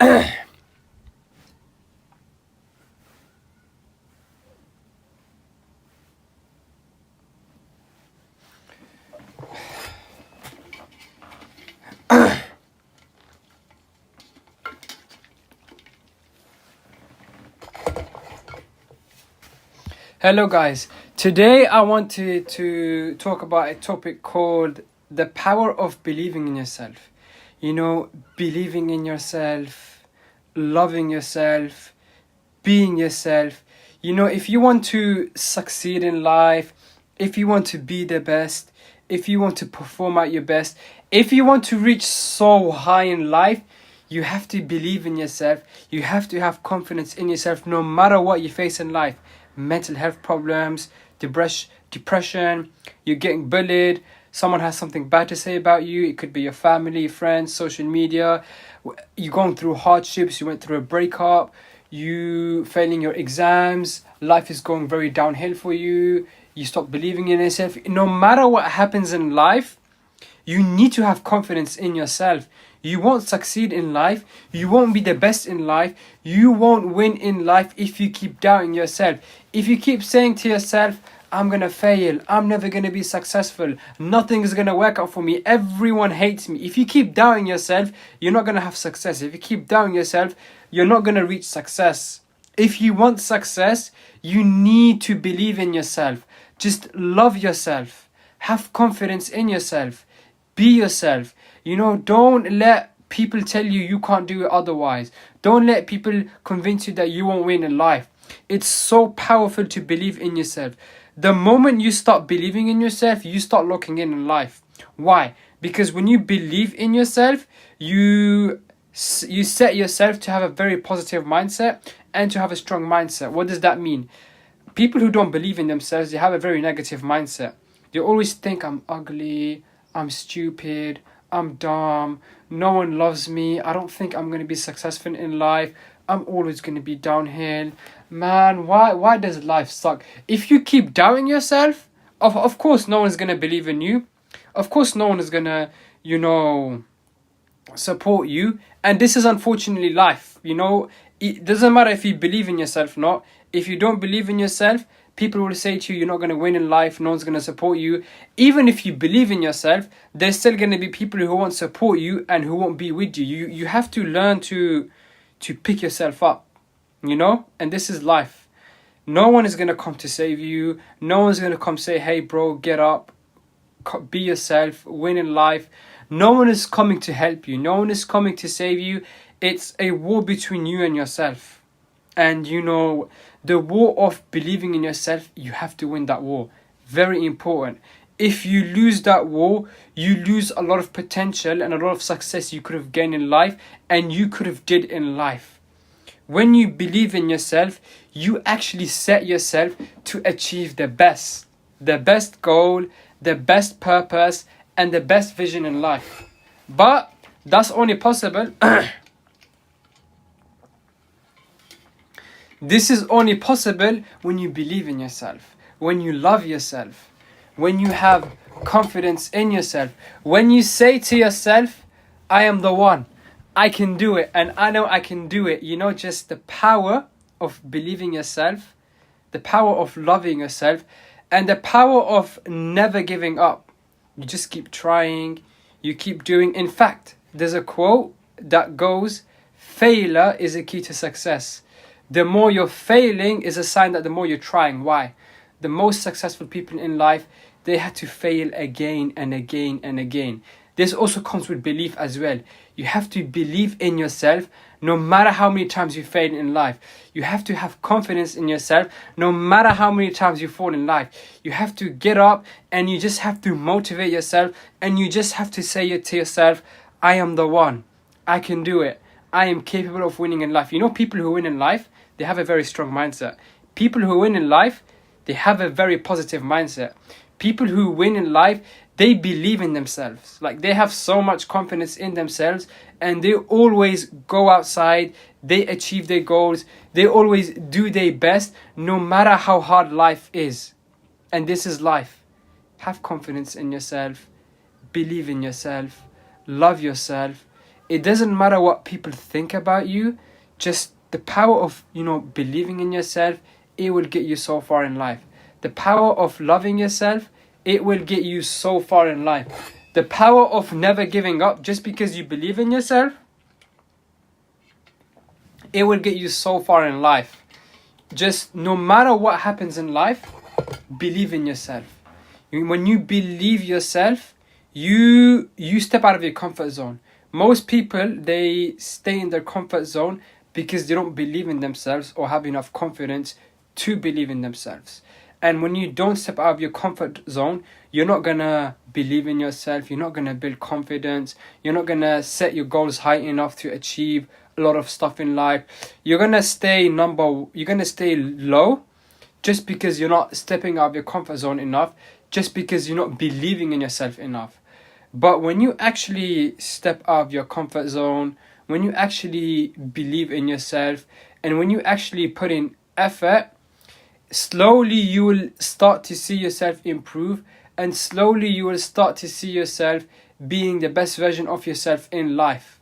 Hello guys, today I want to talk about a topic called the power of believing in yourself. You know, believing in yourself, loving yourself, being yourself. You know, if you want to succeed in life, if you want to be the best, if you want to perform at your best, if you want to reach so high in life, you have to believe in yourself. You have to have confidence in yourself no matter what you face in life. Mental health problems, depression, you're getting bullied, someone has something bad to say about you. It could be your family, friends, social media. You're going through hardships, you went through a breakup, you failing your exams, life is going very downhill for you, you stop believing in yourself. No matter what happens in life, you need to have confidence in yourself. You won't succeed in life. You won't be the best in life. You won't win in life if you keep doubting yourself. If you keep saying to yourself, I'm going to fail. I'm never going to be successful. Nothing is going to work out for me. Everyone hates me. If you keep doubting yourself, you're not going to have success. If you keep doubting yourself, you're not going to reach success. If you want success, you need to believe in yourself. Just love yourself. Have confidence in yourself. Be yourself. You know, don't let people tell you you can't do it otherwise. Don't let people convince you that you won't win in life. It's so powerful to believe in yourself. The moment you start believing in yourself, you start locking in life. Why? Because when you believe in yourself, you set yourself to have a very positive mindset and to have a strong mindset. What does that mean? People who don't believe in themselves, they have a very negative mindset. They always think, I'm ugly, I'm stupid, I'm dumb, no one loves me, I don't think I'm going to be successful in life, I'm always going to be downhill. Man, why does life suck? If you keep doubting yourself, of course no one's going to believe in you. Of course no one is going to, support you. And this is unfortunately life. You know, it doesn't matter if you believe in yourself or not. If you don't believe in yourself, people will say to you, you're not going to win in life, no one's going to support you. Even if you believe in yourself, there's still going to be people who won't support you and who won't be with you. You have to learn to pick yourself up, you know? And this is life. No one is going to come to save you. No one's going to come say, hey bro, get up, be yourself, win in life. No one is coming to help you. No one is coming to save you. It's a war between you and yourself. And you know, the war of believing in yourself, you have to win that war. Very important. If you lose that war, you lose a lot of potential and a lot of success you could have gained in life and you could have did in life. When you believe in yourself, you actually set yourself to achieve the best goal, the best purpose, and the best vision in life. But that's only possible. This is only possible when you believe in yourself, when you love yourself, when you have confidence in yourself, when you say to yourself, I am the one, I can do it, and I know I can do it. You know, just the power of believing yourself, the power of loving yourself, and the power of never giving up. You just keep trying, you keep doing. In fact, there's a quote that goes, failure is a key to success. The more you're failing is a sign that the more you're trying. Why? The most successful people in life, they had to fail again and again and again. This also comes with belief as well. You have to believe in yourself no matter how many times you fail in life. You have to have confidence in yourself no matter how many times you fall in life. You have to get up and you just have to motivate yourself and you just have to say it to yourself, I am the one. I can do it. I am capable of winning in life. You know, people who win in life, they have a very strong mindset. People who win in life, they have a very positive mindset. People who win in life, they believe in themselves. Like, they have so much confidence in themselves and they always go outside, they achieve their goals, they always do their best no matter how hard life is. And this is life. Have confidence in yourself, believe in yourself, love yourself. It doesn't matter what people think about you. Just the power of, believing in yourself, it will get you so far in life. The power of loving yourself, it will get you so far in life. The power of never giving up just because you believe in yourself, it will get you so far in life. Just no matter what happens in life, believe in yourself. When you believe yourself, you step out of your comfort zone. Most people, they stay in their comfort zone because they don't believe in themselves or have enough confidence to believe in themselves. And when you don't step out of your comfort zone, you're not going to believe in yourself. You're not going to build confidence. You're not going to set your goals high enough to achieve a lot of stuff in life. You're going to stay low just because you're not stepping out of your comfort zone enough, just because you're not believing in yourself enough. But when you actually step out of your comfort zone, when you actually believe in yourself, and when you actually put in effort, slowly you will start to see yourself improve, and slowly you will start to see yourself being the best version of yourself in life.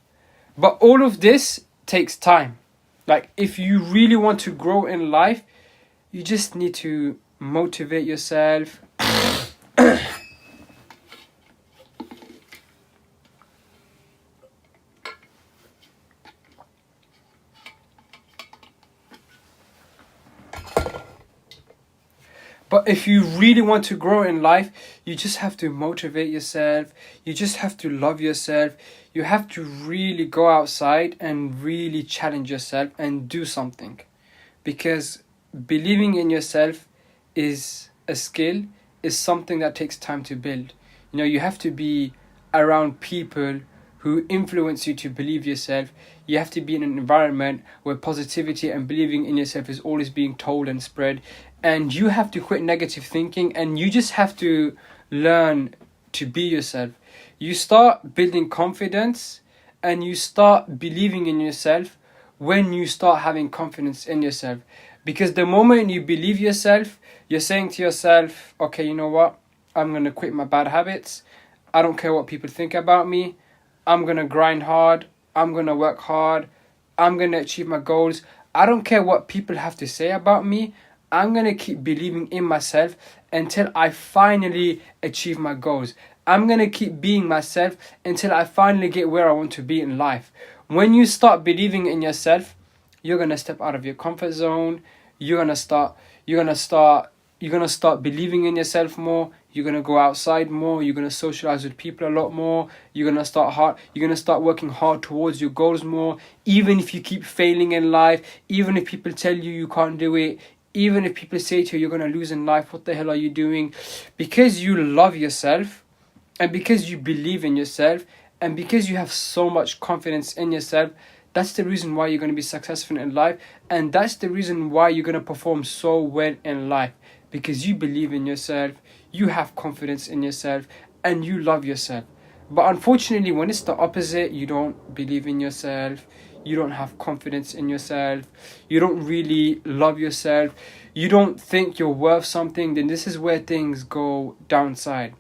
But all of this takes time. Like, if you really want to grow in life, you just need to motivate yourself. But if you really want to grow in life, you just have to motivate yourself. You just have to love yourself. You have to really go outside and really challenge yourself and do something. Because believing in yourself is a skill, is something that takes time to build. You have to be around people who influence you to believe yourself. You have to be in an environment where positivity and believing in yourself is always being told and spread. And you have to quit negative thinking, and you just have to learn to be yourself. You start building confidence and you start believing in yourself when you start having confidence in yourself. Because the moment you believe yourself, you're saying to yourself, okay, you know what? I'm going to quit my bad habits. I don't care what people think about me. I'm going to grind hard. I'm going to work hard. I'm going to achieve my goals. I don't care what people have to say about me. I'm going to keep believing in myself until I finally achieve my goals. I'm going to keep being myself until I finally get where I want to be in life. When you start believing in yourself, you're going to step out of your comfort zone. You're going to start believing in yourself more. You're going to go outside more. You're going to socialize with people a lot more. You're going to start working hard towards your goals more. Even if you keep failing in life, even if people tell you you can't do it, even if people say to you you're going to lose in life, what the hell are you doing? Because you love yourself, and because you believe in yourself, and because you have so much confidence in yourself, that's the reason why you're going to be successful in life. And that's the reason why you're going to perform so well in life. Because you believe in yourself, you have confidence in yourself, and you love yourself. But unfortunately, when it's the opposite, you don't believe in yourself, you don't have confidence in yourself, you don't really love yourself, you don't think you're worth something, then this is where things go downside.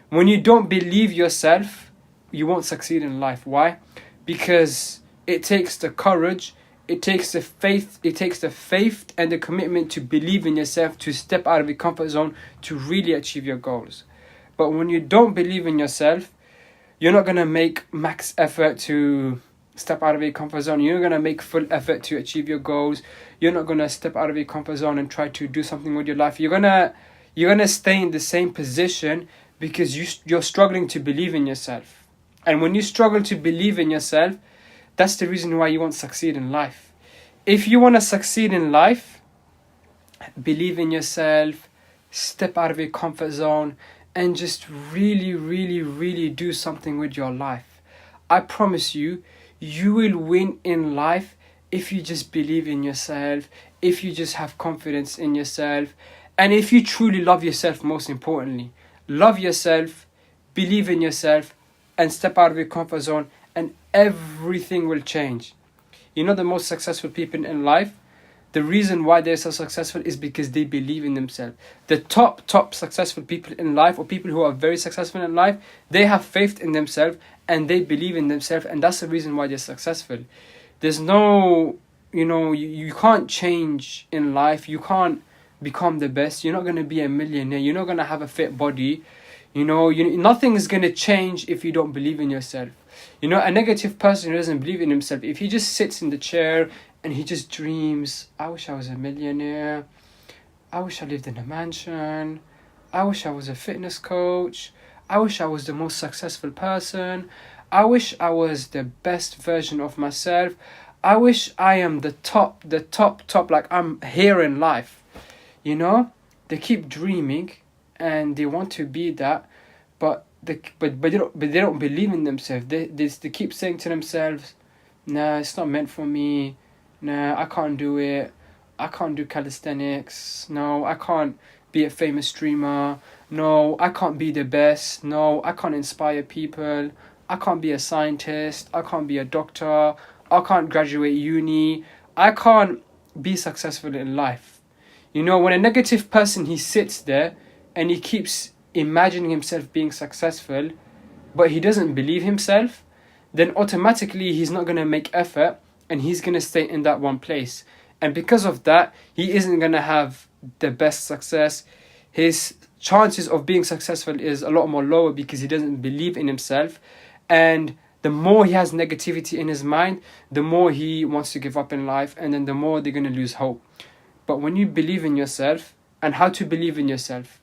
When you don't believe yourself, you won't succeed in life. Why? Because it takes the courage, it takes the faith and the commitment to believe in yourself, to step out of your comfort zone, to really achieve your goals. But when you don't believe in yourself, you're not going to make max effort to step out of your comfort zone. You're not going to make full effort to achieve your goals. You're not going to step out of your comfort zone and try to do something with your life. You're going to stay in the same position because you're struggling to believe in yourself. And when you struggle to believe in yourself, that's the reason why you won't succeed in life. If you want to succeed in life, believe in yourself, step out of your comfort zone, and just really, really, really do something with your life. I promise you, you will win in life if you just believe in yourself, if you just have confidence in yourself, and if you truly love yourself, most importantly. Love yourself, believe in yourself, and step out of your comfort zone, and everything will change. The most successful people in life, the reason why they're so successful is because they believe in themselves. The top successful people in life, or people who are very successful in life, they have faith in themselves and they believe in themselves, and that's the reason why they're successful. There's no, you can't change in life. You can't become the best. You're not going to be a millionaire. You're not going to have a fit body. Nothing is going to change if you don't believe in yourself. A negative person who doesn't believe in himself, if he just sits in the chair and he just dreams, I wish I was a millionaire, I wish I lived in a mansion, I wish I was a fitness coach, I wish I was the most successful person, I wish I was the best version of myself, I wish I am the top, like I'm here in life. They keep dreaming and they want to be that, but they don't believe in themselves. They keep saying to themselves, nah, it's not meant for me, nah, I can't do it, I can't do calisthenics, no, I can't be a famous streamer, no, I can't be the best, no, I can't inspire people, I can't be a scientist, I can't be a doctor, I can't graduate uni, I can't be successful in life. When a negative person, he sits there and he keeps imagining himself being successful, but he doesn't believe himself, then automatically he's not going to make effort and he's going to stay in that one place. And because of that, he isn't going to have the best success. His chances of being successful is a lot more lower because he doesn't believe in himself. And the more he has negativity in his mind, the more he wants to give up in life, and then the more they're going to lose hope. But when you believe in yourself, and how to believe in yourself,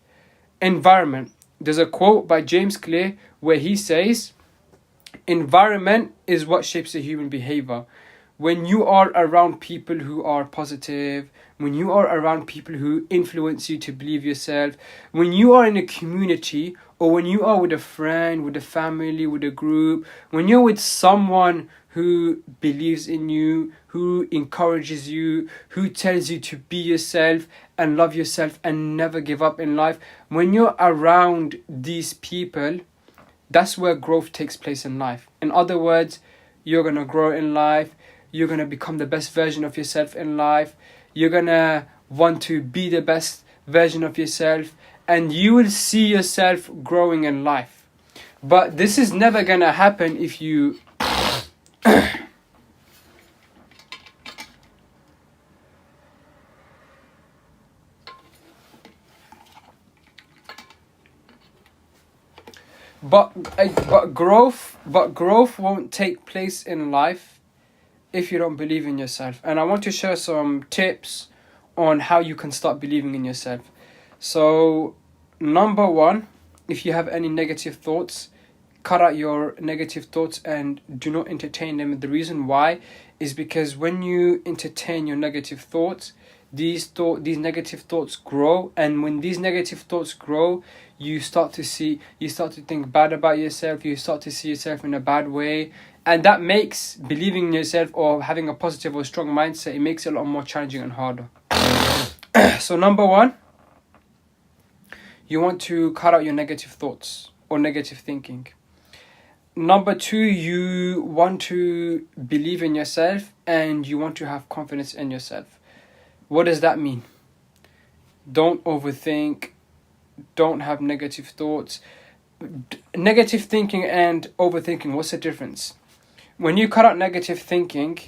environment. There's a quote by James Clear where he says, environment is what shapes a human behavior. When you are around people who are positive, when you are around people who influence you to believe yourself, when you are in a community, or when you are with a friend, with a family, with a group, when you're with someone who believes in you, who encourages you, who tells you to be yourself and love yourself and never give up in life, when you're around these people, that's where growth takes place in life. In other words, you're going to grow in life, you're going to become the best version of yourself in life, you're going to want to be the best version of yourself, and you will see yourself growing in life. But this is never going to happen if you but growth won't take place in life if you don't believe in yourself. And I want to share some tips on how you can start believing in yourself. So, number one, if you have any negative thoughts, cut out your negative thoughts and do not entertain them. The reason why is because when you entertain your negative thoughts, these negative thoughts grow, and when these negative thoughts grow, you start to think bad about yourself, you start to see yourself in a bad way, and that makes believing in yourself or having a positive or strong mindset, it makes it a lot more challenging and harder. So number one, you want to cut out your negative thoughts or negative thinking. Number two, you want to believe in yourself and you want to have confidence in yourself. What does that mean? Don't overthink. Don't have negative thoughts. Negative thinking and overthinking, what's the difference? When you cut out negative thinking,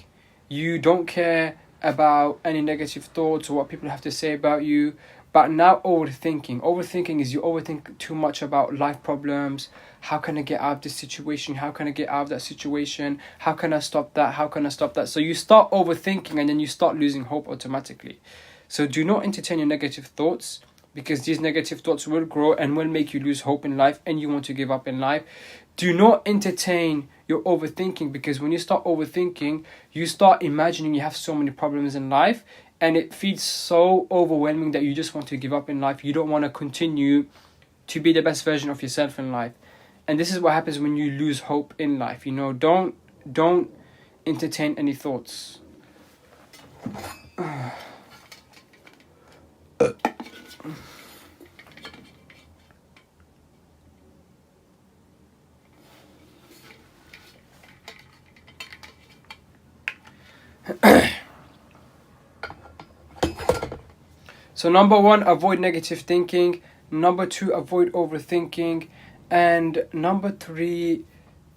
you don't care about any negative thoughts or what people have to say about you. But now overthinking is you overthink too much about life problems. How can I get out of this situation? How can I get out of that situation? How can I stop that? How can I stop that? So you start overthinking and then you start losing hope automatically. So do not entertain your negative thoughts, because these negative thoughts will grow and will make you lose hope in life and you want to give up in life. Do not entertain your overthinking, because when you start overthinking, you start imagining you have so many problems in life, and it feels so overwhelming that you just want to give up in life. You don't want to continue to be the best version of yourself in life. And this is what happens when you lose hope in life. Don't entertain any thoughts. So number 1, avoid negative thinking. Number 2, avoid overthinking. And number 3,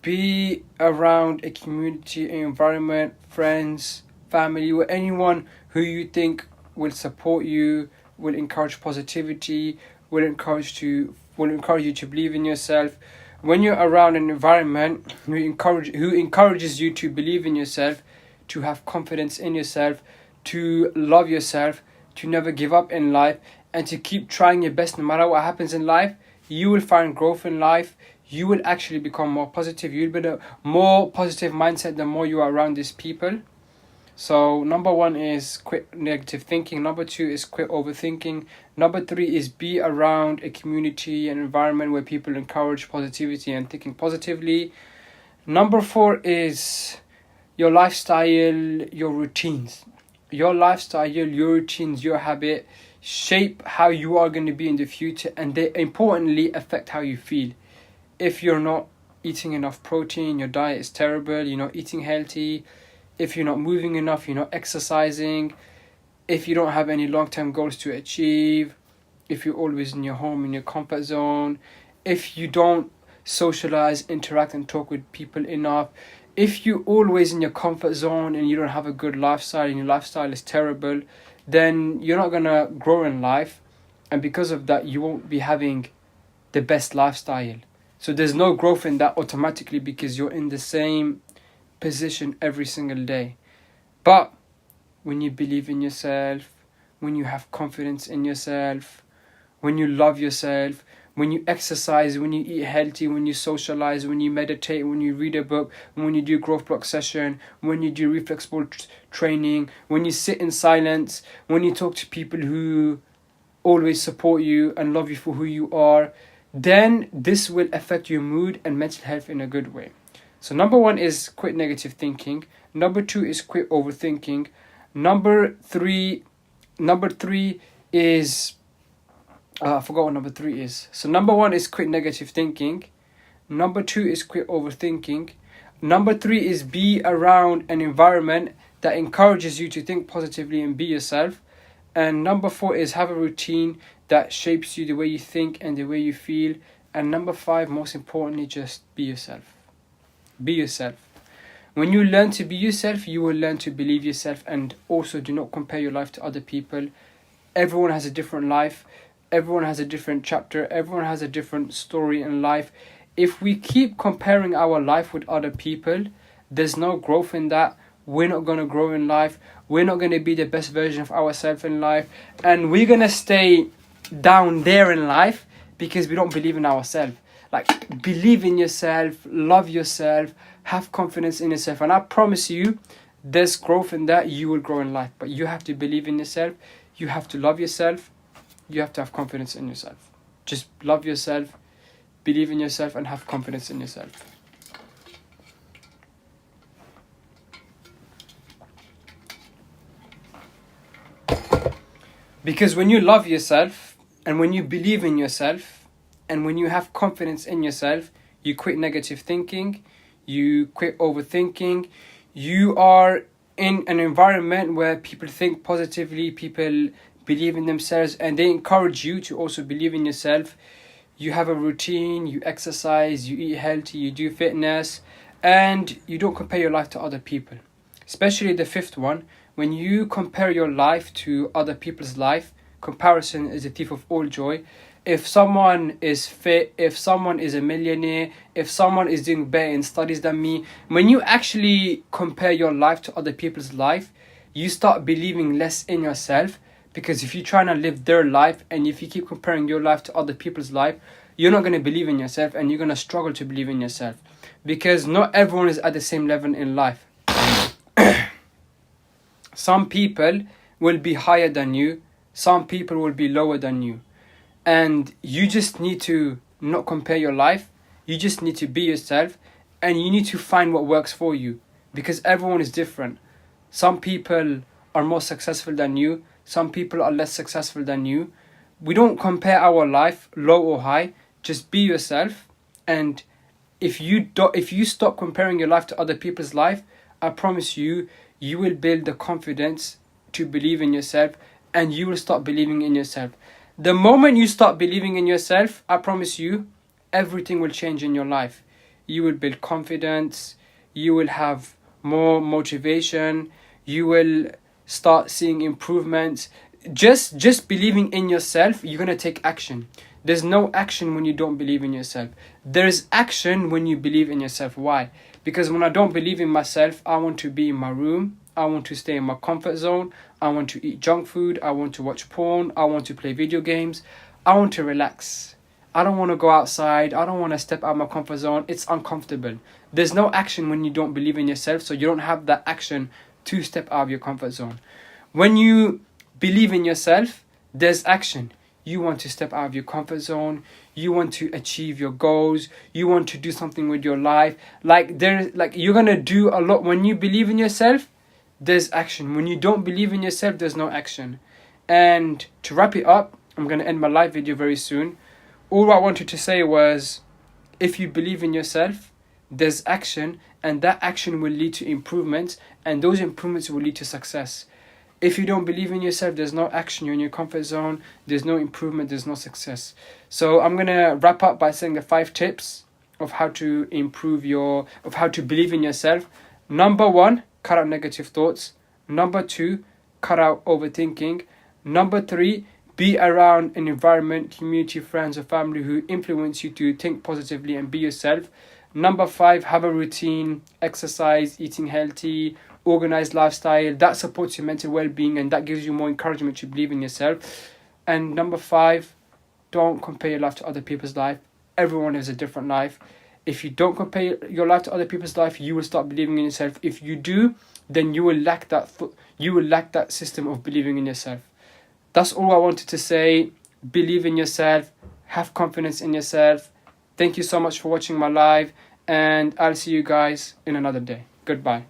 be around a community, environment, friends, family, or anyone who you think will support you, will encourage positivity, will encourage you to believe in yourself. When you're around an environment who encourages you to believe in yourself, to have confidence in yourself, to love yourself, to never give up in life, and to keep trying your best no matter what happens in life, you will find growth in life. You will actually become more positive. You'll build a more positive mindset the more you are around these people. So number 1 is quit negative thinking. Number 2 is quit overthinking. Number 3 is be around a community and environment where people encourage positivity and thinking positively. Number 4 is your lifestyle, your routines. Your lifestyle, your routines, your habit shape how you are going to be in the future, and they importantly affect how you feel. If you're not eating enough protein, your diet is terrible, you're not eating healthy, if you're not moving enough, you're not exercising, if you don't have any long-term goals to achieve, if you're always in your home, in your comfort zone, if you don't socialize, interact and talk with people enough, if you're always in your comfort zone and you don't have a good lifestyle and your lifestyle is terrible, then you're not going to grow in life, and because of that you won't be having the best lifestyle. So there's no growth in that automatically because you're in the same position every single day. But when you believe in yourself, when you have confidence in yourself, when you love yourself, when you exercise, when you eat healthy, when you socialize, when you meditate, when you read a book, when you do growth block session, when you do reflex ball training, when you sit in silence, when you talk to people who always support you and love you for who you are, then this will affect your mood and mental health in a good way. So number 1 is quit negative thinking. Number 2 is quit overthinking. Number 3 is I forgot what number 3 is. So number 1 is quit negative thinking. Number 2 is quit overthinking. Number 3 is be around an environment that encourages you to think positively and be yourself. And number 4 is have a routine that shapes you the way you think and the way you feel. And number 5, most importantly, just be yourself. Be yourself. When you learn to be yourself, you will learn to believe yourself, and also do not compare your life to other people. Everyone has a different life. Everyone has a different chapter. Everyone has a different story in life. If we keep comparing our life with other people, there's no growth in that. We're not going to grow in life. We're not going to be the best version of ourselves in life. And we're going to stay down there in life because we don't believe in ourselves. Like, believe in yourself, love yourself, have confidence in yourself. And I promise you, there's growth in that. You will grow in life. But you have to believe in yourself. You have to love yourself. You have to have confidence in yourself. Just love yourself, believe in yourself, and have confidence in yourself. Because when you love yourself, and when you believe in yourself, and when you have confidence in yourself, you quit negative thinking, you quit overthinking, you are in an environment where people think positively, people believe in themselves, and they encourage you to also believe in yourself. You have a routine, you exercise, you eat healthy, you do fitness, and you don't compare your life to other people. Especially the 5th one, when you compare your life to other people's life, comparison is a thief of all joy. If someone is fit, if someone is a millionaire, if someone is doing better in studies than me, when you actually compare your life to other people's life, you start believing less in yourself. Because if you're trying to live their life, and if you keep comparing your life to other people's life, you're not going to believe in yourself, and you're going to struggle to believe in yourself. Because not everyone is at the same level in life. Some people will be higher than you. Some people will be lower than you. And you just need to not compare your life. You just need to be yourself. And you need to find what works for you. Because everyone is different. Some people are more successful than you. Some people are less successful than you. We don't compare our life low or high. Just be yourself. And if you stop comparing your life to other people's life, I promise you, you will build the confidence to believe in yourself, and you will start believing in yourself. The moment you start believing in yourself, I promise you, everything will change in your life. You will build confidence, you will have more motivation, you will start seeing improvements. Just believing in yourself, you're going to take action. There's no action when you don't believe in yourself. There's action when you believe in yourself. Why? Because when I don't believe in myself, I want to be in my room, I want to stay in my comfort zone, I want to eat junk food, I want to watch porn, I want to play video games, I want to relax. I don't want to go outside, I don't want to step out of my comfort zone. It's uncomfortable. There's no action when you don't believe in yourself, so you don't have that action to step out of your comfort zone. When you believe in yourself, there's action. You want to step out of your comfort zone, you want to achieve your goals, you want to do something with your life. Like you're going to do a lot. When you believe in yourself, there's action. When you don't believe in yourself, there's no action. And to wrap it up, I'm going to end my live video very soon. All I wanted to say was, if you believe in yourself, there's action, and that action will lead to improvements, and those improvements will lead to success. If you don't believe in yourself, there's no action, you're in your comfort zone, there's no improvement, there's no success. So I'm going to wrap up by saying the 5 tips of how to of how to believe in yourself. Number 1, cut out negative thoughts. Number 2, cut out overthinking. Number 3, be around an environment, community, friends or family who influence you to think positively and be yourself. Number 5, have a routine, exercise, eating healthy, organized lifestyle. That supports your mental well-being and that gives you more encouragement to believe in yourself. And number 5, don't compare your life to other people's life. Everyone has a different life. If you don't compare your life to other people's life, you will start believing in yourself. If you do, then you will lack that system of believing in yourself. That's all I wanted to say. Believe in yourself. Have confidence in yourself. Thank you so much for watching my live, and I'll see you guys in another day. Goodbye.